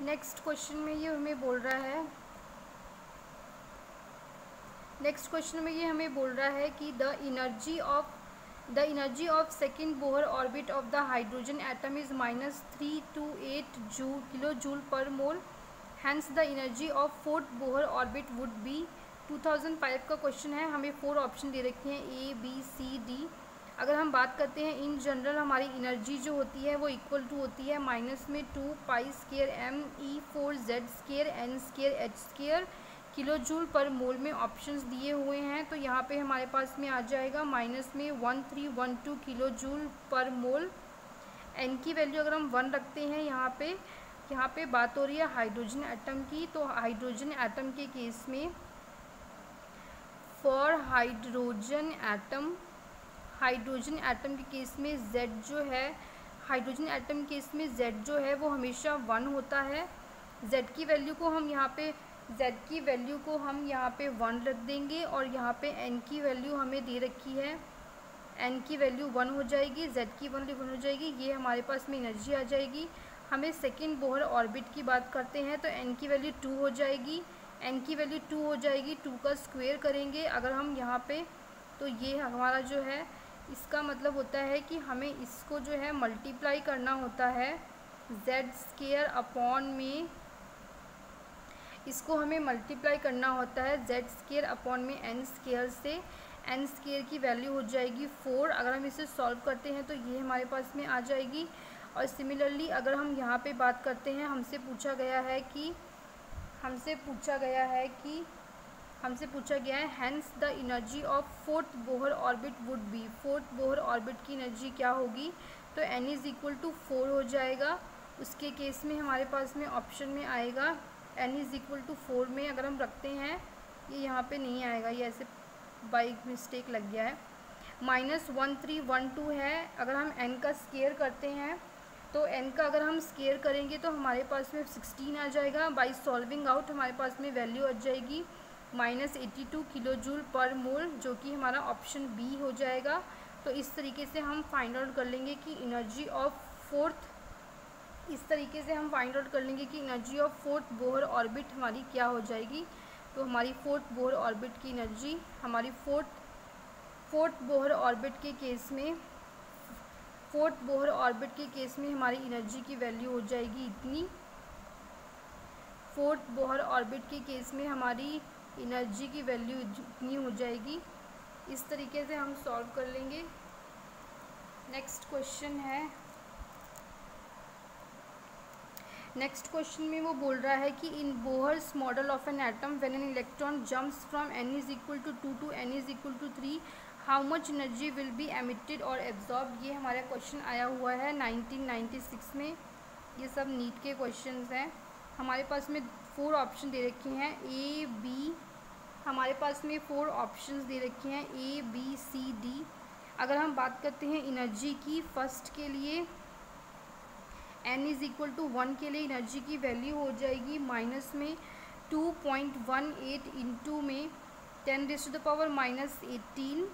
Next question में ये हमें बोल रहा है, नेक्स्ट क्वेश्चन में ये हमें बोल रहा है कि the energy of second Bohr orbit of the hydrogen atom is -328 kilo joule per mole, hence the energy of fourth Bohr orbit would be. 2005 का क्वेश्चन है। हमें 4 ऑप्शन दे रखे हैं, ए बी सी डी। अगर हम बात करते हैं इन जनरल, हमारी एनर्जी जो होती है वो इक्वल टू होती है -2 pi square m e 4 z square n square h square kilo joule per mole में ऑप्शंस दिए हुए हैं। तो यहाँ पे हमारे पास में आ जाएगा -1312 किलो जूल पर मोल। एन की वैल्यू अगर हम 1 रखते हैं, यहाँ पे बात हो रही है हाइड्रोजन एटम की। तो हाइड्रोजन एटम के केस में फॉर हाइड्रोजन एटम के केस में Z जो है, हाइड्रोजन एटम के केस में Z जो है वो हमेशा 1 होता है। Z की वैल्यू को हम यहाँ पे 1 रख देंगे और यहाँ पे N की वैल्यू हमें दे रखी है, N की वैल्यू 1 हो जाएगी, Z की वैल्यू 1 हो जाएगी। ये हमारे पास में एनर्जी आ जाएगी। हमें सेकेंड बोहर ऑर्बिट की बात करते हैं तो N की वैल्यू 2 हो जाएगी, N की वैल्यू 2 हो जाएगी। 2 का स्क्वायर करेंगे अगर हम यहाँ पे, तो ये हमारा जो है, इसका मतलब होता है कि हमें इसको जो है मल्टीप्लाई करना होता है Z स्क्वायर अपॉन में, इसको हमें मल्टीप्लाई करना होता है Z स्क्वायर अपॉन में N स्क्वायर से। N स्क्वायर की वैल्यू हो जाएगी 4। अगर हम इसे सॉल्व करते हैं तो ये हमारे पास में आ जाएगी। और सिमिलरली अगर हम यहाँ पे बात करते हैं, हमसे पूछा गया है hence the energy of fourth Bohr orbit would be. Fourth Bohr orbit की एनर्जी क्या होगी? तो N इज़ इक्वल टू 4 हो जाएगा। उसके केस में हमारे पास में ऑप्शन में आएगा N इज़ इक्वल टू 4 में अगर हम रखते हैं, ये यहाँ पे नहीं आएगा, ये ऐसे बाई मिस्टेक लग गया है। -1312 है। अगर हम N का स्क्वायर करते हैं तो N का अगर हम स्क्वायर करेंगे तो हमारे पास में 16 आ जाएगा। बाई सॉल्विंग आउट हमारे पास में वैल्यू आ जाएगी -82 किलो जूल पर मोल, जो कि हमारा ऑप्शन बी हो जाएगा। तो इस तरीके से हम फाइंड आउट कर लेंगे कि energy of fourth Bohr orbit हमारी क्या हो जाएगी। तो हमारी फोर्थ बोहर ऑर्बिट की एनर्जी, हमारी फोर्थ बोहर ऑर्बिट के केस में हमारी एनर्जी की वैल्यू हो जाएगी इतनी। फोर्थ बोहर ऑर्बिट के केस में हमारी एनर्जी की वैल्यू इतनी हो जाएगी। इस तरीके से हम सॉल्व कर लेंगे। नेक्स्ट क्वेश्चन में वो बोल रहा है कि in Bohr's model of an atom when an electron jumps from N is equal to 2 to N is equal to 3 how much energy will be emitted और एब्जॉर्ब। ये हमारा क्वेश्चन आया हुआ है 1996 में। ये सब नीट के क्वेश्चंस हैं। हमारे पास में 4 ऑप्शन दे रखे हैं, A B, हमारे पास में 4 ऑप्शंस दे रखे हैं A B C D। अगर हम बात करते हैं एनर्जी की, फर्स्ट के लिए N इज़ इक्वल टू 1 के लिए एनर्जी की वैल्यू हो जाएगी -2.18 इंटू में 10⁻⁻18।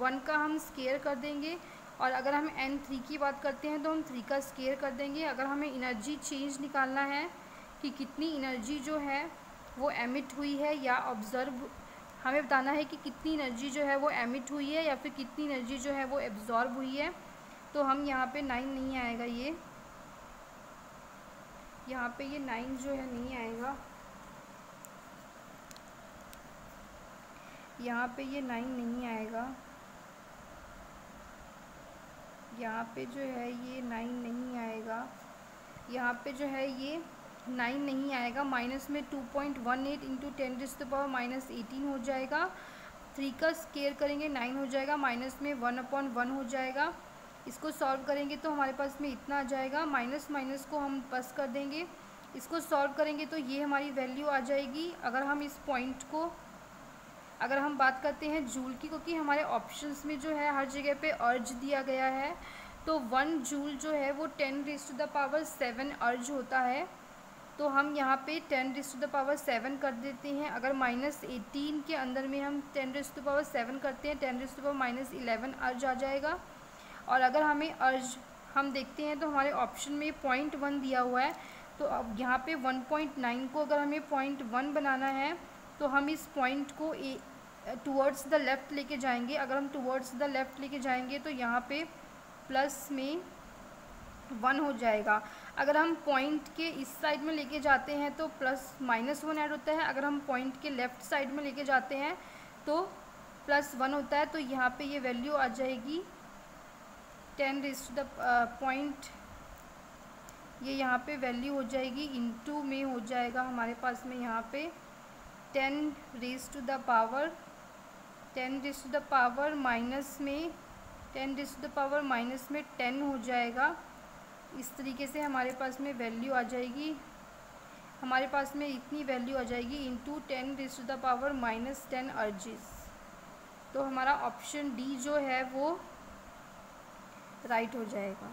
1 का हम स्क्वायर कर देंगे और अगर हम N3 की बात करते हैं तो हम 3 का स्क्वायर कर देंगे। अगर हमें एनर्जी चेंज निकालना है कि कितनी एनर्जी जो है वो एमिट हुई है या ऑब्जर्व, हमें बताना है कि कितनी एनर्जी जो है वो एमिट हुई है या फिर कितनी एनर्जी जो है वो एब्जॉर्ब हुई है। तो हम यहाँ पे 9 नहीं आएगा, यहाँ पे ये 9 जो है नहीं आएगा, यहाँ पे ये 9 नहीं आएगा, यहाँ पे जो है ये 9 नहीं आएगा, यहाँ पे जो है ये 9 नहीं आएगा। माइनस में 2.18 इंटू 10⁻⁻18 हो जाएगा। 3 का स्क्वायर करेंगे 9 हो जाएगा, माइनस में 1/1 हो जाएगा। इसको सॉल्व करेंगे तो हमारे पास में इतना आ जाएगा। माइनस को हम प्लस कर देंगे, इसको सॉल्व करेंगे तो ये हमारी वैल्यू आ जाएगी। अगर हम इस पॉइंट को, अगर हम बात करते हैं जूल की, क्योंकि हमारे ऑप्शंस में जो है हर जगह पे अर्ज दिया गया है, तो 1 जूल जो है वो 10⁻⁷ अर्ज होता है। तो हम यहाँ पे 10⁻⁷ कर देते हैं। अगर -18 के अंदर में हम 10⁻⁷ करते हैं, 10⁻11 अर्ज आ जाएगा। और अगर हमें अर्ज हम देखते हैं तो हमारे ऑप्शन में 0.1 दिया हुआ है, तो तो अब यहाँ पे 1.9 को अगर हमें 0.1 बनाना है तो हम इस पॉइंट को टुवर्ड्स द लेफ़्ट लेके जाएंगे। अगर हम टुवर्ड्स द लेफ़्ट लेके जाएंगे तो यहाँ पे प्लस में 1 हो जाएगा। अगर हम पॉइंट के इस साइड में लेके जाते हैं तो प्लस -1 ऐड होता है। अगर हम पॉइंट के लेफ़्ट साइड में लेके जाते हैं तो +1 होता है। तो यहाँ पे ये वैल्यू आ जाएगी 10 रेज़ टू द पॉइंट, ये यहाँ पे वैल्यू हो जाएगी इनटू में हो जाएगा हमारे पास में यहाँ पे 10 raise to the power minus में 10 raise to the power minus में 10 हो जाएगा। इस तरीके से हमारे पास में वैल्यू आ जाएगी, हमारे पास में इतनी वैल्यू आ जाएगी into 10 raise to the power -10 ergs. तो हमारा ऑप्शन डी जो है वो राइट हो जाएगा।